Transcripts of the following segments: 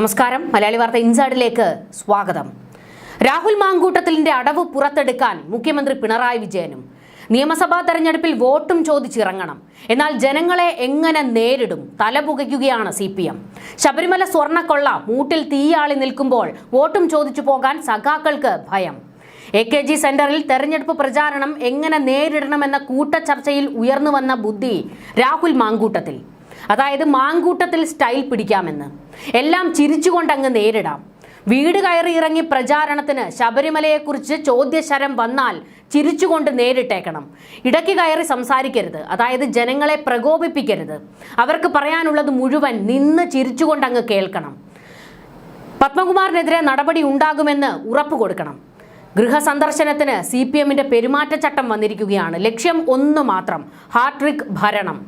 നമസ്കാരം. മലയാളി വാർത്ത ഇൻസൈഡിലേക്ക് സ്വാഗതം. രാഹുൽ മാങ്കൂട്ടത്തിലിന്റെ അടവ് പുറത്തെടുക്കാൻ മുഖ്യമന്ത്രി പിണറായി വിജയനും നിയമസഭാ തെരഞ്ഞെടുപ്പിൽ വോട്ടും ചോദിച്ചിറങ്ങണം. എന്നാൽ ജനങ്ങളെ എങ്ങനെ നേരിടും? തലപുകയ്ക്കുകയാണ് CPM. ശബരിമല സ്വർണ്ണക്കൊള്ള മൂട്ടിൽ തീയാളി നിൽക്കുമ്പോൾ വോട്ടും ചോദിച്ചു പോകാൻ സഖാക്കൾക്ക് ഭയം. AKG സെന്ററിൽ തെരഞ്ഞെടുപ്പ് പ്രചാരണം എങ്ങനെ നേരിടണമെന്ന കൂട്ടച്ചർച്ചയിൽ ഉയർന്നു വന്ന ബുദ്ധി രാഹുൽ മാങ്കൂട്ടത്തിൽ, അതായത് മാങ്കൂട്ടത്തിൽ സ്റ്റൈൽ പിടിക്കാമെന്ന്. എല്ലാം ചിരിച്ചുകൊണ്ടങ്ങ് നേരിടാം. വീട് കയറി ഇറങ്ങി പ്രചാരണത്തിന് ശബരിമലയെക്കുറിച്ച് ചോദ്യശരം വന്നാൽ ചിരിച്ചുകൊണ്ട് നേരിട്ടേക്കണം. ഇടയ്ക്ക് കയറി സംസാരിക്കരുത്, അതായത് ജനങ്ങളെ പ്രകോപിപ്പിക്കരുത്. അവർക്ക് പറയാനുള്ളത് മുഴുവൻ നിന്ന് ചിരിച്ചുകൊണ്ടങ്ങ് കേൾക്കണം. പത്മകുമാറിനെതിരെ നടപടി ഉണ്ടാകുമെന്ന് ഉറപ്പ് കൊടുക്കണം. ഗൃഹസന്ദർശനത്തിന് CPMന്റെ പെരുമാറ്റച്ചട്ടം വന്നിരിക്കുകയാണ്. ലക്ഷ്യം ഒന്ന് മാത്രം, ഹാട്രിക് ഭരണം.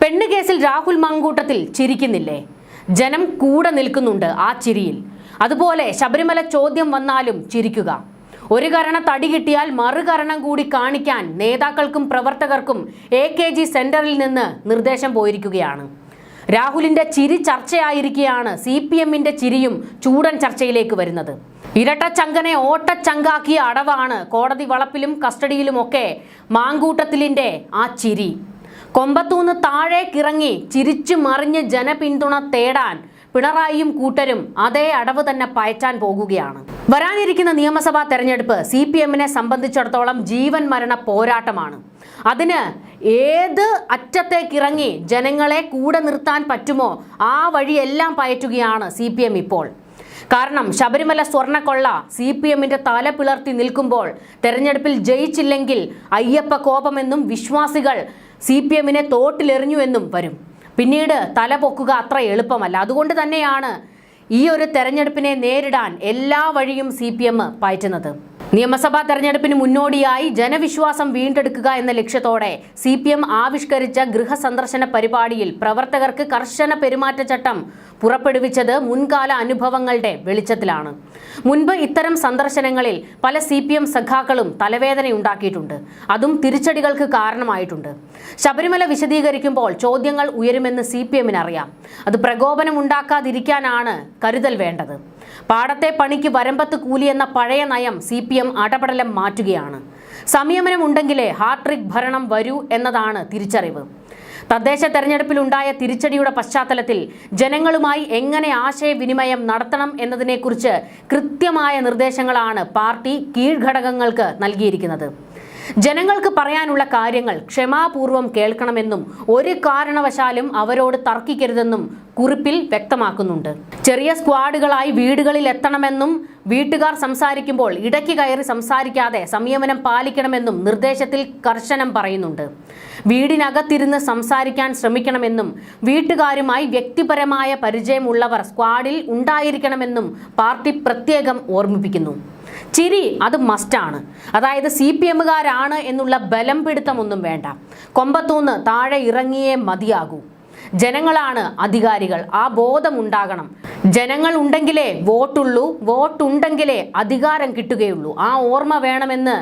പെണ്ണ് കേസിൽ രാഹുൽ മാങ്കൂട്ടത്തിൽ ചിരിക്കുന്നില്ലേ? ജനം കൂടെ നിൽക്കുന്നുണ്ട് ആ ചിരിയിൽ. അതുപോലെ ശബരിമല ചോദ്യം വന്നാലും ചിരിക്കുക. ഒരു കരണ തടി കിട്ടിയാൽ മറുകരണം കൂടി കാണിക്കാൻ നേതാക്കൾക്കും പ്രവർത്തകർക്കും AKG സെന്ററിൽ നിന്ന് നിർദ്ദേശം പോയിരിക്കുകയാണ്. രാഹുലിന്റെ ചിരി ചർച്ചയായിരിക്കെയാണ് CPMന്റെ ചിരിയും ചൂടൻ ചർച്ചയിലേക്ക് വരുന്നത്. ഇരട്ടച്ചങ്കനെ ഓട്ടച്ചങ്കാക്കിയ അടവാണ് കോടതി വളപ്പിലും കസ്റ്റഡിയിലുമൊക്കെ മാങ്കൂട്ടത്തിലിന്റെ ആ ചിരി. കൊമ്പത്തൂന്ന് താഴേക്കിറങ്ങി ചിരിച്ചു മറിഞ്ഞ് ജനപിന്തുണ തേടാൻ പിണറായിയും കൂട്ടരും അതേ അടവ് തന്നെ പയറ്റാൻ പോകുകയാണ്. വരാനിരിക്കുന്ന നിയമസഭാ തെരഞ്ഞെടുപ്പ് CPMനെ സംബന്ധിച്ചിടത്തോളം ജീവൻ മരണ പോരാട്ടമാണ്. അതിന് ഏത് അറ്റത്തേക്കിറങ്ങി ജനങ്ങളെ കൂടെ നിർത്താൻ പറ്റുമോ ആ വഴിയെല്ലാം പയറ്റുകയാണ് CPM ഇപ്പോൾ. കാരണം ശബരിമല സ്വർണ്ണക്കൊള്ള CPMന്റെ തല പിളർത്തി നിൽക്കുമ്പോൾ തെരഞ്ഞെടുപ്പിൽ ജയിച്ചില്ലെങ്കിൽ അയ്യപ്പ കോപമെന്നും വിശ്വാസികൾ CPMനെ തോട്ടിലെറിഞ്ഞു എന്നും വരും. പിന്നീട് തല പൊക്കുക അത്ര എളുപ്പമല്ല. അതുകൊണ്ട് തന്നെയാണ് ഈ ഒരു തെരഞ്ഞെടുപ്പിനെ നേരിടാൻ എല്ലാ വഴിയും CPM പയറ്റുന്നത്. നിയമസഭാ തെരഞ്ഞെടുപ്പിന് മുന്നോടിയായി ജനവിശ്വാസം വീണ്ടെടുക്കുക എന്ന ലക്ഷ്യത്തോടെ CPM ആവിഷ്കരിച്ച ഗൃഹസന്ദർശന പരിപാടിയിൽ പ്രവർത്തകർക്ക് കർശന പെരുമാറ്റച്ചട്ടം പുറപ്പെടുവിച്ചത് മുൻകാല അനുഭവങ്ങളുടെ വെളിച്ചത്തിലാണ്. മുൻപ് ഇത്തരം സന്ദർശനങ്ങളിൽ പല CPM സഖാക്കളും തലവേദനയുണ്ടാക്കിയിട്ടുണ്ട്. അതും തിരിച്ചടികൾക്ക് കാരണമായിട്ടുണ്ട്. ശബരിമല വിശദീകരിക്കുമ്പോൾ ചോദ്യങ്ങൾ ഉയരുമെന്ന് CPMന് അറിയാം. അത് പ്രകോപനം ഉണ്ടാക്കാതിരിക്കാനാണ് കരുതൽ വേണ്ടത്. പാടത്തെ പണിക്ക് വരമ്പത്ത് കൂലി എന്ന പഴയ നയം CPM അടപടലം മാറ്റുകയാണ്. സംയമനം ഉണ്ടെങ്കിലേ ഹാട്രിക് ഭരണം വരൂ എന്നതാണ് തിരിച്ചറിവ്. തദ്ദേശ തെരഞ്ഞെടുപ്പിലുണ്ടായ തിരിച്ചടിയുടെ പശ്ചാത്തലത്തിൽ ജനങ്ങളുമായി എങ്ങനെ ആശയവിനിമയം നടത്തണം എന്നതിനെക്കുറിച്ച് കൃത്യമായ നിർദ്ദേശങ്ങളാണ് പാർട്ടി കീഴ്ഘടകങ്ങൾക്ക് നൽകിയിരിക്കുന്നത്. ജനങ്ങൾക്ക് പറയാനുള്ള കാര്യങ്ങൾ ക്ഷമാപൂർവം കേൾക്കണമെന്നും ഒരു കാരണവശാലും അവരോട് തർക്കിക്കരുതെന്നും കുറിപ്പിൽ വ്യക്തമാക്കുന്നുണ്ട്. ചെറിയ സ്ക്വാഡുകളായി വീടുകളിൽ എത്തണമെന്നും വീട്ടുകാർ സംസാരിക്കുമ്പോൾ ഇടയ്ക്ക് കയറി സംസാരിക്കാതെ സംയമനം പാലിക്കണമെന്നും നിർദ്ദേശത്തിൽ കർശനം പറയുന്നുണ്ട്. വീടിനകത്തിരുന്ന് സംസാരിക്കാൻ ശ്രമിക്കണമെന്നും വീട്ടുകാരുമായി വ്യക്തിപരമായ പരിചയമുള്ളവർ സ്ക്വാഡിൽ ഉണ്ടായിരിക്കണമെന്നും പാർട്ടി പ്രത്യേകം ഓർമ്മിപ്പിക്കുന്നു. ചിരി അത് മസ്റ്റാണ്. അതായത് CPMകാരാണ് എന്നുള്ള ബലം പിടുത്തമൊന്നും വേണ്ട. കൊമ്പത്തൂന്ന് താഴെ ഇറങ്ങിയേ മതിയാകൂ. ജനങ്ങളാണ് അധികാരികൾ. ആ ബോധമുണ്ടാകണം. ജനങ്ങൾ ഉണ്ടെങ്കിലേ വോട്ടുള്ളൂ, വോട്ടുണ്ടെങ്കിലേ അധികാരം കിട്ടുകയുള്ളൂ. ആ ഓർമ്മ വേണമെന്ന്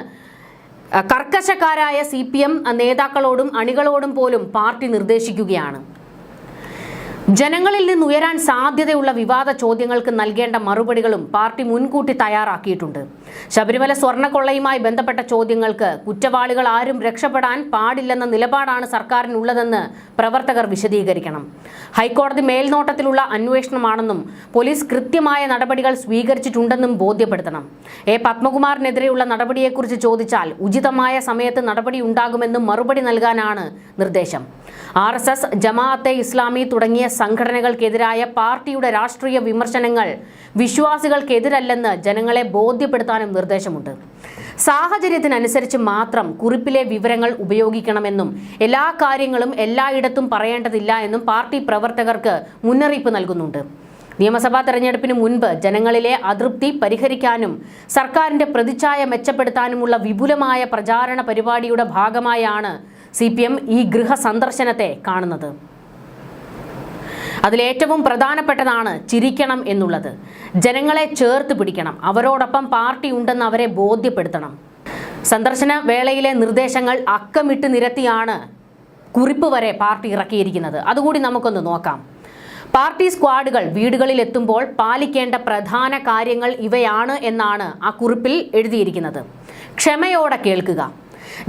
കർക്കശക്കാരായ CPM നേതാക്കളോടും അണികളോടും പോലും പാർട്ടി നിർദ്ദേശിക്കുകയാണ്. ജനങ്ങളിൽ നിന്ന് ഉയരാൻ സാധ്യതയുള്ള വിവാദ ചോദ്യങ്ങൾക്ക് നൽകേണ്ട മറുപടികളും പാർട്ടി മുൻകൂട്ടി തയ്യാറാക്കിയിട്ടുണ്ട്. ശബരിമല സ്വർണ്ണക്കൊള്ളയുമായി ബന്ധപ്പെട്ട ചോദ്യങ്ങൾക്ക് കുറ്റവാളികൾ ആരും രക്ഷപ്പെടാൻ പാടില്ലെന്ന നിലപാടാണ് സർക്കാരിനുള്ളതെന്ന് പ്രവർത്തകർ വിശദീകരിക്കണം. ഹൈക്കോടതി മേൽനോട്ടത്തിലുള്ള അന്വേഷണമാണെന്നും പോലീസ് കൃത്യമായ നടപടികൾ സ്വീകരിച്ചിട്ടുണ്ടെന്നും ബോധ്യപ്പെടുത്തണം. പത്മകുമാറിനെതിരെയുള്ള നടപടിയെക്കുറിച്ച് ചോദിച്ചാൽ ഉചിതമായ സമയത്ത് നടപടി ഉണ്ടാകുമെന്നും മറുപടി നൽകാനാണ് നിർദ്ദേശം. RSS, ജമാഅത്തെ ഇസ്ലാമി തുടങ്ങിയ സംഘടനകൾക്കെതിരായ പാർട്ടിയുടെ രാഷ്ട്രീയ വിമർശനങ്ങൾ വിശ്വാസികൾക്കെതിരല്ലെന്ന് ജനങ്ങളെ ബോധ്യപ്പെടുത്താനും നിർദ്ദേശമുണ്ട്. സാഹചര്യത്തിനനുസരിച്ച് മാത്രം കുറിപ്പിലെ വിവരങ്ങൾ ഉപയോഗിക്കണമെന്നും എല്ലാ കാര്യങ്ങളും എല്ലായിടത്തും പറയേണ്ടതില്ല എന്നും പാർട്ടി പ്രവർത്തകർക്ക് മുന്നറിയിപ്പ് നൽകുന്നുണ്ട്. നിയമസഭാ തെരഞ്ഞെടുപ്പിന് മുൻപ് ജനങ്ങളിലെ അതൃപ്തി പരിഹരിക്കാനും സർക്കാരിന്റെ പ്രതിച്ഛായ മെച്ചപ്പെടുത്താനുമുള്ള വിപുലമായ പ്രചാരണ പരിപാടിയുടെ ഭാഗമായാണ് CPM ഈ ഗൃഹസന്ദർശനത്തെ കാണുന്നത്. അതിലേറ്റവും പ്രധാനപ്പെട്ടതാണ് ചിരിക്കണം എന്നുള്ളത്. ജനങ്ങളെ ചേർത്ത് പിടിക്കണം. അവരോടൊപ്പം പാർട്ടി ഉണ്ടെന്ന് അവരെ ബോധ്യപ്പെടുത്തണം. സന്ദർശന വേളയിലെ നിർദ്ദേശങ്ങൾ അക്കമിട്ട് നിരത്തിയാണ് കുറിപ്പ് വരെ പാർട്ടി ഇറക്കിയിരിക്കുന്നത്. അതുകൂടി നമുക്കൊന്ന് നോക്കാം. പാർട്ടി സ്ക്വാഡുകൾ വീടുകളിൽ എത്തുമ്പോൾ പാലിക്കേണ്ട പ്രധാന കാര്യങ്ങൾ ഇവയാണ് എന്നാണ് ആ കുറിപ്പിൽ എഴുതിയിരിക്കുന്നത്. ക്ഷമയോടെ കേൾക്കുക.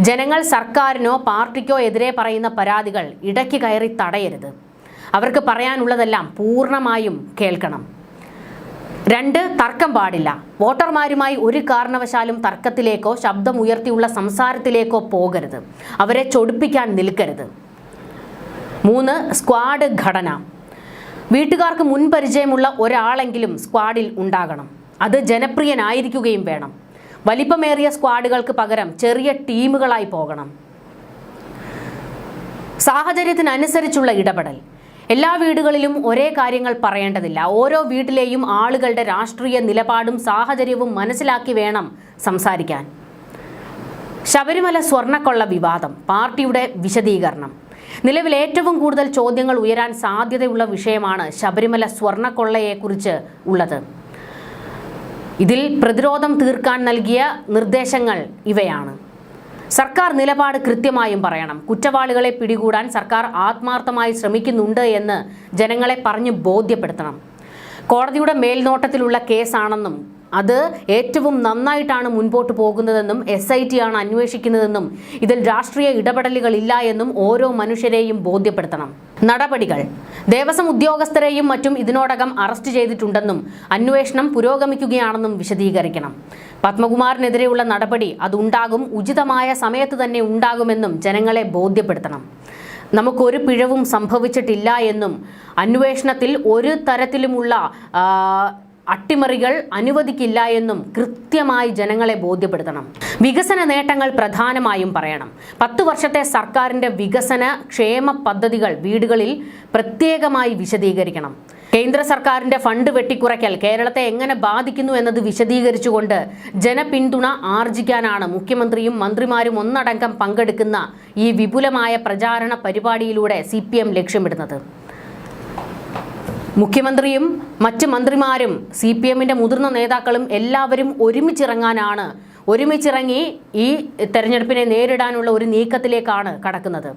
ജനങ്ങൾ സർക്കാരിനോ പാർട്ടിക്കോ എതിരെ പറയുന്ന പരാതികൾ ഇടയ്ക്ക് കയറി തടയരുത്. അവർക്ക് പറയാനുള്ളതെല്ലാം പൂർണ്ണമായും കേൾക്കണം. 2, തർക്കം പാടില്ല. വോട്ടർമാരുമായി ഒരു കാരണവശാലും തർക്കത്തിലേക്കോ ശബ്ദമുയർത്തിയുള്ള സംസാരത്തിലേക്കോ പോകരുത്. അവരെ ചൊടിപ്പിക്കാൻ നിൽക്കരുത്. 3, സ്ക്വാഡ് ഘടന. വീട്ടുകാർക്ക് മുൻപരിചയമുള്ള ഒരാളെങ്കിലും സ്ക്വാഡിൽ ഉണ്ടാകണം. അത് ജനപ്രിയനായിരിക്കുകയും വേണം. വലിപ്പമേറിയ സ്ക്വാഡുകൾക്ക് പകരം ചെറിയ ടീമുകളായി പോകണം. സാഹചര്യത്തിനനുസരിച്ചുള്ള ഇടപെടൽ. എല്ലാ വീടുകളിലും ഒരേ കാര്യങ്ങൾ പറയേണ്ടതില്ല. ഓരോ വീട്ടിലെയും ആളുകളുടെ രാഷ്ട്രീയ നിലപാടും സാഹചര്യവും മനസ്സിലാക്കി വേണം സംസാരിക്കാൻ. ശബരിമല സ്വർണ്ണക്കൊള്ള വിവാദം. പാർട്ടിയുടെ വിശദീകരണം. നിലവിൽ ഏറ്റവും കൂടുതൽ ചോദ്യങ്ങൾ ഉയരാൻ സാധ്യതയുള്ള വിഷയമാണ് ശബരിമല സ്വർണ്ണക്കൊള്ളയെക്കുറിച്ച് ഉള്ളത്. ഇതിൽ പ്രതിരോധം തീർക്കാൻ നൽകിയ നിർദ്ദേശങ്ങൾ ഇവയാണ്. സർക്കാർ നിലപാട് കൃത്യമായും പറയണം. കുറ്റവാളികളെ പിടികൂടാൻ സർക്കാർ ആത്മാർത്ഥമായി ശ്രമിക്കുന്നുണ്ട് എന്ന് ജനങ്ങളെ പറഞ്ഞ് ബോധ്യപ്പെടുത്തണം. കോടതിയുടെ മേൽനോട്ടത്തിലുള്ള കേസാണെന്നും അത് ഏറ്റവും നന്നായിട്ടാണ് മുൻപോട്ട് പോകുന്നതെന്നും SIT ആണ് അന്വേഷിക്കുന്നതെന്നും ഇതിൽ രാഷ്ട്രീയ ഇടപെടലുകളില്ല എന്നും ഓരോ മനുഷ്യരെയും ബോധ്യപ്പെടുത്തണം. നടപടികൾ. ദേവസ്വം ഉദ്യോഗസ്ഥരെയും മറ്റും ഇതിനോടകം അറസ്റ്റ് ചെയ്തിട്ടുണ്ടെന്നും അന്വേഷണം പുരോഗമിക്കുകയാണെന്നും വിശദീകരിക്കണം. പത്മകുമാറിനെതിരെയുള്ള നടപടി അതുണ്ടാകും, ഉചിതമായ സമയത്ത് തന്നെ ഉണ്ടാകുമെന്നും ജനങ്ങളെ ബോധ്യപ്പെടുത്തണം. നമുക്കൊരു പിഴവും സംഭവിച്ചിട്ടില്ല എന്നും അന്വേഷണത്തിൽ ഒരു തരത്തിലുമുള്ള അട്ടിമറികൾ അനുവദിക്കില്ല എന്നും കൃത്യമായി ജനങ്ങളെ ബോധ്യപ്പെടുത്തണം. വികസന നേട്ടങ്ങൾ പ്രധാനമായും പറയണം. 10 വർഷത്തെ സർക്കാരിന്റെ വികസന ക്ഷേമ പദ്ധതികൾ വീടുകളിൽ പ്രത്യേകമായി വിശദീകരിക്കണം. കേന്ദ്ര സർക്കാരിന്റെ ഫണ്ട് വെട്ടിക്കുറയ്ക്കൽ കേരളത്തെ എങ്ങനെ ബാധിക്കുന്നു എന്നത് വിശദീകരിച്ചുകൊണ്ട് ജനപിന്തുണ ആർജിക്കാനാണ് മുഖ്യമന്ത്രിയും മന്ത്രിമാരും ഒന്നടങ്കം പങ്കെടുക്കുന്ന ഈ വിപുലമായ പ്രചാരണ പരിപാടിയിലൂടെ CPM ലക്ഷ്യമിടുന്നത്. മുഖ്യമന്ത്രിയും മറ്റ് മന്ത്രിമാരും CPMന്റെ മുതിർന്ന നേതാക്കളും എല്ലാവരും ഒരുമിച്ചിറങ്ങി ഈ തെരഞ്ഞെടുപ്പിനെ നേരിടാനുള്ള ഒരു നീക്കത്തിലേക്കാണ് കടക്കുന്നത്.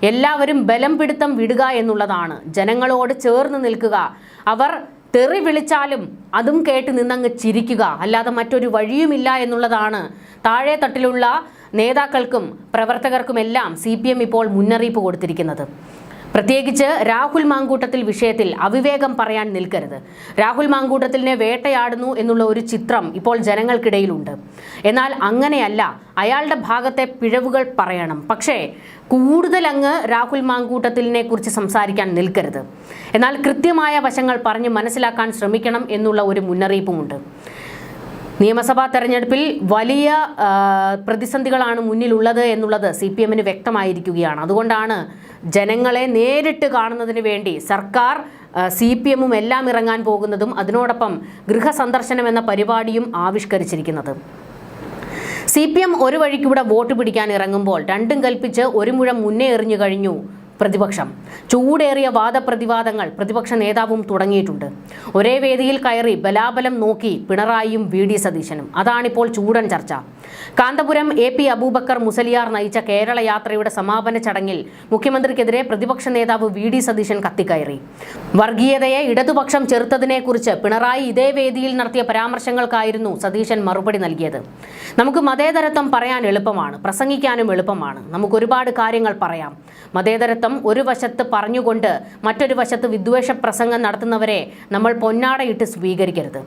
എല്ലാവരും ബലം പിടുത്തം വിടുക എന്നുള്ളതാണ്. ജനങ്ങളോട് ചേർന്ന് നിൽക്കുക. അവർ തെറി വിളിച്ചാലും അതും കേട്ട് നിന്നങ്ങ് ചിരിക്കുക, അല്ലാതെ മറ്റൊരു വഴിയുമില്ല എന്നുള്ളതാണ് താഴെ തട്ടിലുള്ള നേതാക്കൾക്കും പ്രവർത്തകർക്കുമെല്ലാം CPM ഇപ്പോൾ മുന്നറിയിപ്പ് കൊടുത്തിരിക്കുന്നത്. പ്രത്യേകിച്ച് രാഹുൽ മാങ്കൂട്ടത്തിൽ വിഷയത്തിൽ അവിവേകം പറയാൻ നിൽക്കരുത്. രാഹുൽ മാങ്കൂട്ടത്തിലിനെ വേട്ടയാടുന്നു എന്നുള്ള ഒരു ചിത്രം ഇപ്പോൾ ജനങ്ങൾക്കിടയിലുണ്ട്. എന്നാൽ അങ്ങനെയല്ല. അയാളുടെ ഭാഗത്തെ പിഴവുകൾ പറയണം. പക്ഷേ കൂടുതൽ അങ്ങ് രാഹുൽ മാങ്കൂട്ടത്തിലിനെ കുറിച്ച് സംസാരിക്കാൻ നിൽക്കരുത്. എന്നാൽ കൃത്യമായ വശങ്ങൾ പറഞ്ഞ് മനസ്സിലാക്കാൻ ശ്രമിക്കണം എന്നുള്ള ഒരു മുന്നറിയിപ്പുമുണ്ട്. നിയമസഭാ തെരഞ്ഞെടുപ്പിൽ വലിയ പ്രതിസന്ധികളാണ് മുന്നിലുള്ളത് എന്നുള്ളത് CPMന് വ്യക്തമായിരിക്കുകയാണ്. അതുകൊണ്ടാണ് ജനങ്ങളെ നേരിട്ട് കാണുന്നതിന് വേണ്ടി സർക്കാർ CPMും എല്ലാം ഇറങ്ങാൻ പോകുന്നതും അതിനോടൊപ്പം ഗൃഹസന്ദർശനം എന്ന പരിപാടിയും ആവിഷ്കരിച്ചിരിക്കുന്നത്. CPM ഒരു വഴിക്കൂടെ വോട്ട് പിടിക്കാൻ ഇറങ്ങുമ്പോൾ രണ്ടും കൽപ്പിച്ച് ഒരു മുഴം മുന്നേ എറിഞ്ഞു കഴിഞ്ഞു പ്രതിപക്ഷം. ചൂടേറിയ വാദപ്രതിവാദങ്ങൾ പ്രതിപക്ഷ നേതാവും തുടങ്ങിയിട്ടുണ്ട്. ഒരേ വേദിയിൽ കയറി ബലാബലം നോക്കി പിണറായിയും VD സതീശനും. അതാണിപ്പോൾ ചൂടൻ ചർച്ച. കാന്തപുരം AP അബൂബക്കർ മുസലിയാർ നയിച്ച കേരള യാത്രയുടെ സമാപന ചടങ്ങിൽ മുഖ്യമന്ത്രിക്കെതിരെ പ്രതിപക്ഷ നേതാവ് VD സതീശൻ കത്തിക്കയറി. വർഗീയതയെ ഇടതുപക്ഷം ചെറുത്തതിനെക്കുറിച്ച് പിണറായി ഇതേ വേദിയിൽ നടത്തിയ പരാമർശങ്ങൾക്കായിരുന്നു സതീശൻ മറുപടി നൽകിയത്. നമുക്ക് മതേതരത്വം പറയാൻ എളുപ്പമാണ്, പ്രസംഗിക്കാനും എളുപ്പമാണ്. നമുക്ക് ഒരുപാട് കാര്യങ്ങൾ പറയാം. മതേതരത്വം ഒരു വശത്ത് പറഞ്ഞുകൊണ്ട് മറ്റൊരു വശത്ത് വിദ്വേഷ പ്രസംഗം നടത്തുന്നവരെ നമ്മൾ പൊന്നാടയിട്ട് സ്വീകരിക്കരുത്.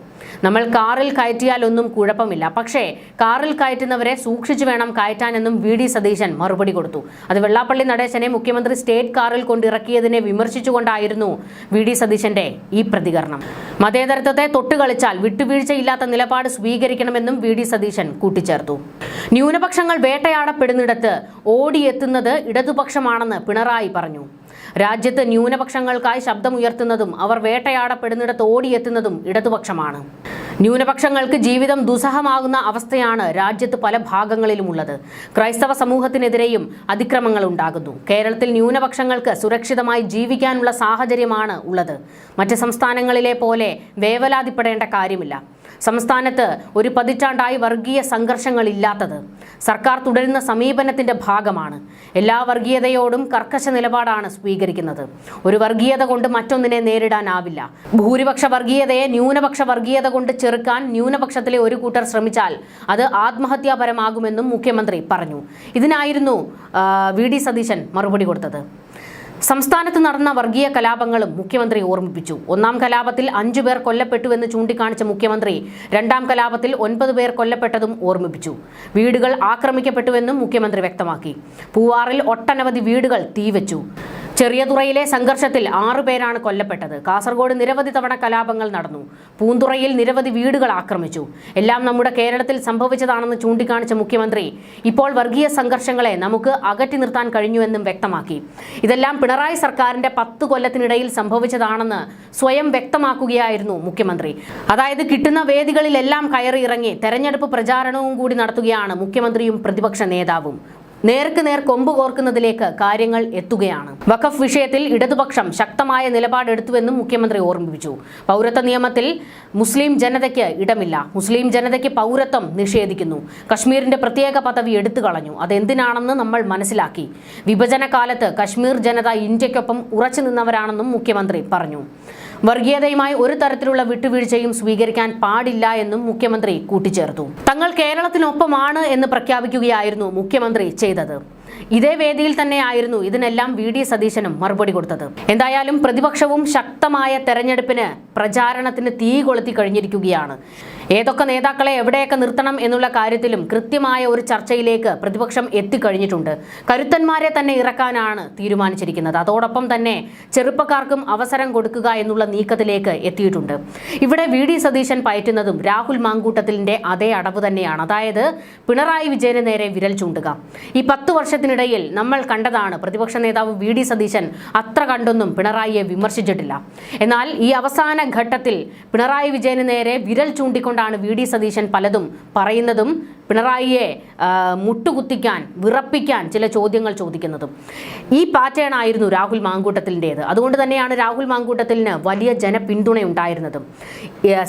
നമ്മൾ കാറിൽ കയറ്റിയാലൊന്നും കുഴപ്പമില്ല, പക്ഷേ കാറിൽ കയറ്റുന്നവരെ സൂക്ഷിച്ചു വേണം കയറ്റാനെന്നും VD സതീശൻ മറുപടി കൊടുത്തു. അത് വെള്ളാപ്പള്ളി നടേശനെ മുഖ്യമന്ത്രി സ്റ്റേറ്റ് കാറിൽ കൊണ്ടിറക്കിയതിനെ വിമർശിച്ചുകൊണ്ടായിരുന്നു VD സതീശന്റെ ഈ പ്രതികരണം. മതേതരത്വത്തെ തൊട്ടുകളിച്ചാൽ വിട്ടുവീഴ്ചയില്ലാത്ത നിലപാട് സ്വീകരിക്കണമെന്നും VD സതീശൻ കൂട്ടിച്ചേർത്തു. ന്യൂനപക്ഷങ്ങൾ വേട്ടയാടപ്പെടുന്നിടത്ത് ഓടിയെത്തുന്നത് ഇടതുപക്ഷമാണെന്ന് പിണറായി പറഞ്ഞു. രാജ്യത്ത് ന്യൂനപക്ഷങ്ങൾക്കായി ശബ്ദമുയർത്തുന്നതും അവർ വേട്ടയാടപ്പെടുന്നിടത്ത് ഓടിയെത്തുന്നതും ഇടതുപക്ഷമാണ്. ന്യൂനപക്ഷങ്ങൾക്ക് ജീവിതം ദുസ്സഹമാകുന്ന അവസ്ഥയാണ് രാജ്യത്ത് പല ഭാഗങ്ങളിലുമുള്ളത്. ക്രൈസ്തവ സമൂഹത്തിനെതിരെയും അതിക്രമങ്ങൾ ഉണ്ടാകുന്നു. കേരളത്തിൽ ന്യൂനപക്ഷങ്ങൾക്ക് സുരക്ഷിതമായി ജീവിക്കാനുള്ള സാഹചര്യമാണ് ഉള്ളത്. മറ്റ് സംസ്ഥാനങ്ങളിലെ പോലെ വേവലാതിപ്പെടേണ്ട കാര്യമില്ല. സംസ്ഥാനത്ത് ഒരു പതിറ്റാണ്ടായി വർഗീയ സംഘർഷങ്ങളില്ലാത്തത് സർക്കാർ തുടരുന്ന സമീപനത്തിന്റെ ഭാഗമാണ്. എല്ലാ വർഗീയതയോടും കർക്കശ നിലപാടാണ് സ്വീകരിക്കുന്നത്. ഒരു വർഗീയത കൊണ്ട് മറ്റൊന്നിനെ നേരിടാനാവില്ല. ഭൂരിപക്ഷ വർഗീയതയെ ന്യൂനപക്ഷ വർഗീയത കൊണ്ട് ചെറുക്കാൻ ന്യൂനപക്ഷത്തിലെ ഒരു കൂട്ടർ ശ്രമിച്ചാൽ അത് ആത്മഹത്യാപരമാകുമെന്നും മുഖ്യമന്ത്രി പറഞ്ഞു. ഇതിനായിരുന്നു വി.ഡി. സതീശൻ മറുപടി കൊടുത്തത്. സംസ്ഥാനത്ത് നടന്ന വർഗീയ കലാപങ്ങളും മുഖ്യമന്ത്രി ഓർമ്മിപ്പിച്ചു. ഒന്നാം കലാപത്തിൽ 5 പേർ കൊല്ലപ്പെട്ടുവെന്ന് ചൂണ്ടിക്കാണിച്ച മുഖ്യമന്ത്രി രണ്ടാം കലാപത്തിൽ 9 പേർ കൊല്ലപ്പെട്ടതും ഓർമ്മിപ്പിച്ചു. വീടുകൾ ആക്രമിക്കപ്പെട്ടുവെന്നും മുഖ്യമന്ത്രി വ്യക്തമാക്കി. പൂവാറിൽ ഒട്ടനവധി വീടുകൾ തീവെച്ചു. ചെറിയതുറയിലെ സംഘർഷത്തിൽ 6 പേരാണ് കൊല്ലപ്പെട്ടത്. കാസർഗോഡ് നിരവധി തവണ കലാപങ്ങൾ നടന്നു. പൂന്തുറയിൽ നിരവധി വീടുകൾ ആക്രമിച്ചു. എല്ലാം നമ്മുടെ കേരളത്തിൽ സംഭവിച്ചതാണെന്ന് ചൂണ്ടിക്കാണിച്ച മുഖ്യമന്ത്രി ഇപ്പോൾ വർഗീയ സംഘർഷങ്ങളെ നമുക്ക് അകറ്റി നിർത്താൻ കഴിഞ്ഞുവെന്നും വ്യക്തമാക്കി. ഇതെല്ലാം പിണറായി സർക്കാരിന്റെ 10 കൊല്ലത്തിനിടയിൽ സംഭവിച്ചതാണെന്ന് സ്വയം വ്യക്തമാക്കുകയായിരുന്നു മുഖ്യമന്ത്രി. അതായത് കിട്ടുന്ന വേദികളിലെല്ലാം കയറി ഇറങ്ങി തെരഞ്ഞെടുപ്പ് പ്രചാരണവും കൂടി നടത്തുകയാണ് മുഖ്യമന്ത്രിയും പ്രതിപക്ഷ നേതാവും. നേർക്ക് നേർ കൊമ്പ് കോർക്കുന്നതിലേക്ക് കാര്യങ്ങൾ എത്തുകയാണ്. വഖഫ് വിഷയത്തിൽ ഇടതുപക്ഷം ശക്തമായ നിലപാടെടുത്തുവെന്നും മുഖ്യമന്ത്രി ഓർമ്മിപ്പിച്ചു. പൗരത്വ നിയമത്തിൽ മുസ്ലിം ജനതയ്ക്ക് ഇടമില്ല. മുസ്ലിം ജനതയ്ക്ക് പൗരത്വം നിഷേധിക്കുന്നു. കശ്മീരിന്റെ പ്രത്യേക പദവി എടുത്തു കളഞ്ഞു. അതെന്തിനാണെന്ന് നമ്മൾ മനസ്സിലാക്കി. വിഭജന കാലത്ത് കശ്മീർ ജനത ഇന്ത്യക്കൊപ്പം ഉറച്ചു നിന്നവരാണെന്നും മുഖ്യമന്ത്രി പറഞ്ഞു. വർഗീയതയുമായി ഒരു തരത്തിലുള്ള വിട്ടുവീഴ്ചയും സ്വീകരിക്കാൻ പാടില്ല എന്നും മുഖ്യമന്ത്രി കൂട്ടിച്ചേർത്തു. തങ്ങൾ കേരളത്തിനൊപ്പമാണ് എന്ന് പ്രഖ്യാപിക്കുകയായിരുന്നു മുഖ്യമന്ത്രി ചെയ്തത്. ഇതേ വേദിയിൽ തന്നെയായിരുന്നു ഇതിനെല്ലാം വി.ഡി. സതീശനും മറുപടി കൊടുത്തത്. എന്തായാലും പ്രതിപക്ഷവും ശക്തമായ തെരഞ്ഞെടുപ്പിന് പ്രചാരണത്തിന് തീ കൊളുത്തി കഴിഞ്ഞിരിക്കുകയാണ്. ഏതൊക്കെ നേതാക്കളെ എവിടെയൊക്കെ നിർത്തണം എന്നുള്ള കാര്യത്തിലും കൃത്യമായ ഒരു ചർച്ചയിലേക്ക് പ്രതിപക്ഷം എത്തിക്കഴിഞ്ഞിട്ടുണ്ട്. കരുത്തന്മാരെ തന്നെ ഇറക്കാനാണ് തീരുമാനിച്ചിരിക്കുന്നത്. അതോടൊപ്പം തന്നെ ചെറുപ്പക്കാർക്കും അവസരം കൊടുക്കുക എന്നുള്ള നീക്കത്തിലേക്ക് എത്തിയിട്ടുണ്ട്. ഇവിടെ വി.ഡി. സതീശൻ പയറ്റുന്നതും രാഹുൽ മാങ്കൂട്ടത്തിലിന്റെ അതേ അടവ് തന്നെയാണ്. അതായത് പിണറായി വിജയന് നേരെ വിരൽ ചൂണ്ടുക. ഈ 10 വർഷത്തിനിടയിൽ നമ്മൾ കണ്ടതാണ് പ്രതിപക്ഷ നേതാവ് വി.ഡി. സതീശൻ അത്ര കണ്ടൊന്നും പിണറായിയെ വിമർശിച്ചിട്ടില്ല. എന്നാൽ ഈ അവസാന ഘട്ടത്തിൽ പിണറായി വിജയന് നേരെ വിരൽ ചൂണ്ടിക്കൊണ്ടാണ് വി.ഡി. സതീശൻ പലതും പറയുന്നതും പിണറായിയെ മുട്ടുകുത്തിക്കാൻ വിറപ്പിക്കാൻ ചില ചോദ്യങ്ങൾ ചോദിക്കുന്നതും. ഈ പാറ്റേൺ ആയിരുന്നു രാഹുൽ മാങ്കൂട്ടത്തിലിൻ്റേത്. അതുകൊണ്ട് തന്നെയാണ് രാഹുൽ മാങ്കൂട്ടത്തിലിന് വലിയ ജനപിന്തുണയുണ്ടായിരുന്നതും.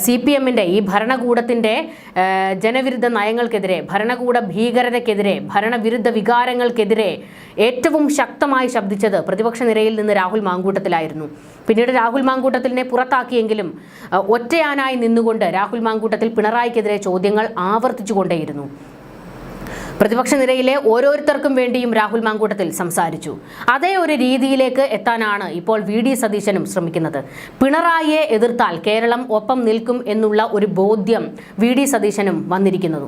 CPM-ന്റെ ഈ ഭരണകൂടത്തിൻ്റെ ജനവിരുദ്ധ നയങ്ങൾക്കെതിരെ, ഭരണകൂട ഭീകരതയ്ക്കെതിരെ, ഭരണവിരുദ്ധ വികാരങ്ങൾക്കെതിരെ ഏറ്റവും ശക്തമായി ശബ്ദിച്ചത് പ്രതിപക്ഷ നിരയിൽ നിന്ന് രാഹുൽ മാങ്കൂട്ടത്തിലായിരുന്നു. പിന്നീട് രാഹുൽ മാങ്കൂട്ടത്തിലിനെ പുറത്താക്കിയെങ്കിലും ഒറ്റയാനായി നിന്നുകൊണ്ട് രാഹുൽ മാങ്കൂട്ടത്തിൽ പിണറായിക്കെതിരെ ചോദ്യങ്ങൾ ആവർത്തിച്ചുകൊണ്ടേയിരുന്നു. പ്രതിപക്ഷ നിരയിലെ ഓരോരുത്തർക്കും വേണ്ടിയും രാഹുൽ മാങ്കൂട്ടത്തിൽ സംസാരിച്ചു. അതേ ഒരു രീതിയിലേക്ക് എത്താനാണ് ഇപ്പോൾ വി.ഡി. സതീശനും ശ്രമിക്കുന്നത്. പിണറായിയെ എതിർത്താൽ കേരളം ഒപ്പം നിൽക്കും എന്നുള്ള ഒരു ബോധ്യം വി.ഡി. സതീശനും വന്നിരിക്കുന്നു.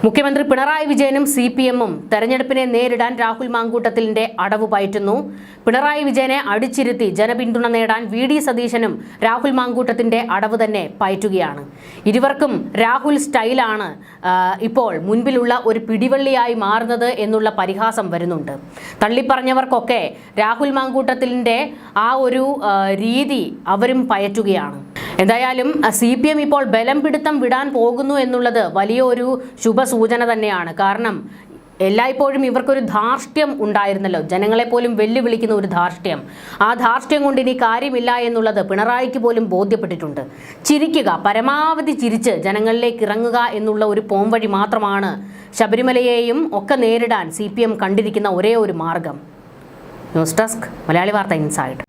മുഖ്യമന്ത്രി പിണറായി വിജയനും CPM-ഉം തെരഞ്ഞെടുപ്പിനെ നേരിടാൻ രാഹുൽ മാങ്കൂട്ടത്തിലിന്റെ അടവ് പയറ്റുന്നു. പിണറായി വിജയനെ അടിച്ചിരുത്തി ജനപിന്തുണ നേടാൻ വി.ഡി. സതീശനും രാഹുൽ മാങ്കൂട്ടത്തിന്റെ അടവ് തന്നെ പയറ്റുകയാണ്. ഇരുവർക്കും രാഹുൽ സ്റ്റൈലാണ് ഇപ്പോൾ മുൻപിലുള്ള ഒരു പിടിവള്ളിയായി മാറുന്നത് എന്നുള്ള പരിഹാസം വരുന്നുണ്ട്. തള്ളിപ്പറഞ്ഞവർക്കൊക്കെ രാഹുൽ മാങ്കൂട്ടത്തിലിന്റെ ആ ഒരു രീതി അവരും പയറ്റുകയാണ്. എന്തായാലും CPM ഇപ്പോൾ ബലം പിടുത്തം വിടാൻ പോകുന്നു എന്നുള്ളത് വലിയൊരു ശുഭസൂചന തന്നെയാണ്. കാരണം എല്ലായ്പ്പോഴും ഇവർക്കൊരു ധാർഷ്ട്യം ഉണ്ടായിരുന്നല്ലോ, ജനങ്ങളെ പോലും വെല്ലുവിളിക്കുന്ന ഒരു ധാർഷ്ട്യം. ആ ധാർഷ്ട്യം കൊണ്ട് ഇനി കാര്യമില്ല എന്നുള്ളത് പിണറായിക്ക് പോലും ബോധ്യപ്പെട്ടിട്ടുണ്ട്. ചിരിക്കുക, പരമാവധി ചിരിച്ച് ജനങ്ങളിലേക്ക് ഇറങ്ങുക എന്നുള്ള ഒരു പോംവഴി മാത്രമാണ് ശബരിമലയെയും ഒക്കെ നേരിടാൻ CPM കണ്ടിരിക്കുന്ന ഒരേ ഒരു മാർഗം. ന്യൂസ് ഡെസ്ക്, മലയാളി വാർത്ത ഇൻസൈഡ്.